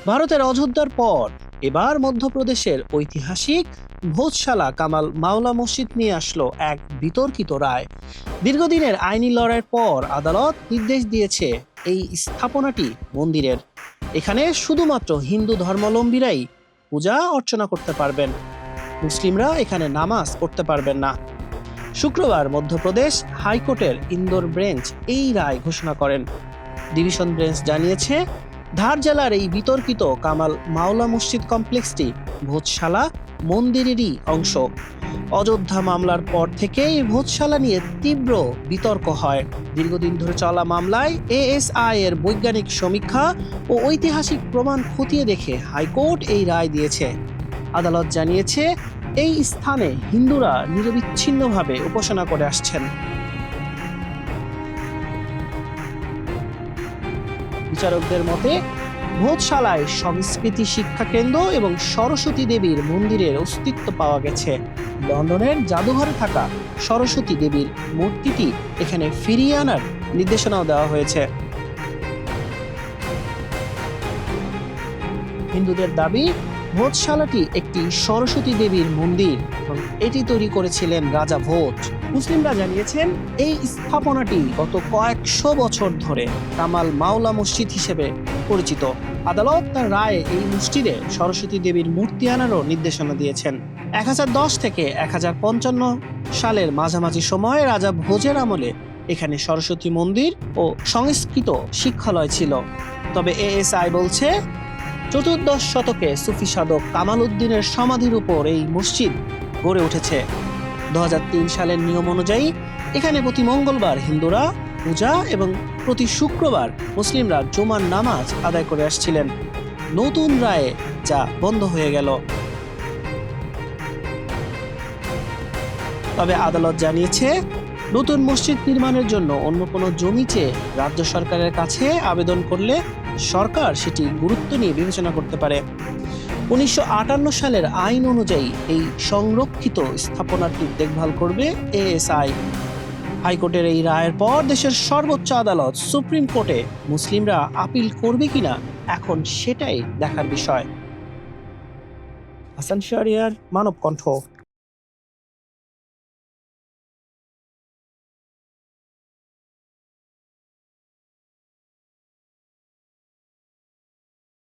ভারতের অযোধ্যার পর এবার মধ্যপ্রদেশের ঐতিহাসিক ভোজশালা কামাল মাওলা মসজিদ নিয়ে আসলো এক বিতর্কিত রায়। দীর্ঘদিনের আইনি লড়াইয়ের পর আদালত নির্দেশ দিয়েছে এই স্থাপনাটি মন্দিরের। এখানে শুধুমাত্র হিন্দু ধর্মাবলম্বীরাই পূজা অর্চনা করতে পারবেন, মুসলিমরা এখানে নামাজ পড়তে পারবেন না। শুক্রবার মধ্যপ্রদেশ হাইকোর্টের ইন্দোর বেঞ্চ এই রায় ঘোষণা করেন। ডিভিশন বেঞ্চ জানিয়েছে, ধার জেলার এই বিতর্কিত কামাল মাওলা মসজিদ কমপ্লেক্সটি ভোজশালা মন্দিরেরই অংশ। অযোধ্যা মামলার পর থেকেই ভোজশালা নিয়ে তীব্র বিতর্ক হয়। দীর্ঘদিন ধরে চলা মামলায় এএসআই এর বৈজ্ঞানিক সমীক্ষা ও ঐতিহাসিক প্রমাণ খতিয়ে দেখে হাইকোর্ট এই রায় দিয়েছে। আদালত জানিয়েছে, এই স্থানে হিন্দুরা নিরবিচ্ছিন্নভাবে উপাসনা করে আসছেন। বিচারকদের মতে, ভোজশালায় সংস্কৃতি শিক্ষা কেন্দ্র এবং সরস্বতী দেবীর মন্দিরের অস্তিত্ব পাওয়া গেছে। লন্ডনের জাদুঘরে থাকা সরস্বতী দেবীর মূর্তিটি এখানে ফিরিয়ে আনার নির্দেশনাও দেওয়া হয়েছে। হিন্দুদের দাবি, ভোজশালাটি একটি সরস্বতী দেবীর মন্দির এবং এটি তৈরি করেছিলেন রাজা ভোজ। মুসলিমরা জানিয়েছেন, এই স্থাপনাটি গত কয়েকশো বছর ধরে কামাল মাওলা মসজিদ হিসেবে পরিচিত। আদালত তার রায়ে এই মসজিদে সরস্বতী দেবীর মূর্তি আনারও নির্দেশনা দিয়েছেন। 1010 থেকে 1055 সালের মাঝামাঝি সময়ে রাজা ভোজের আমলে এখানে সরস্বতী মন্দির ও সংস্কৃত শিক্ষালয় ছিল। তবে এএসআই বলছে, চতুর্দশ শতকে সুফি সাধক কামাল উদ্দিনের সমাধির উপর এই মসজিদ গড়ে উঠেছে। 2003 সালের নিয়ম অনুযায়ী এখানে প্রতি মঙ্গলবার হিন্দুরা পূজা এবং প্রতি শুক্রবার মুসলিমরা জুমার নামাজ আদায় করে আসছিলেন। নতুন রায়ে যা বন্ধ হয়ে গেল। তবে আদালত জানিয়েছে, নতুন মসজিদ নির্মাণের জন্য অন্য কোনো জমি চেয়ে রাজ্য সরকারের কাছে আবেদন করলে সরকার সেটি গুরুত্ব নিয়ে বিবেচনা করতে পারে। 1958 সালের আইন অনুযায়ী এই সংরক্ষিত স্থাপনাটির দেখভাল করবে এএসআই। হাইকোর্টের এই রায়ের পর দেশের সর্বোচ্চ আদালত সুপ্রিম কোর্টে মুসলিমরা আপিল করবে কিনা এখন সেটাই দেখার বিষয়। হাসান শাহরিয়ার, মানব কণ্ঠ।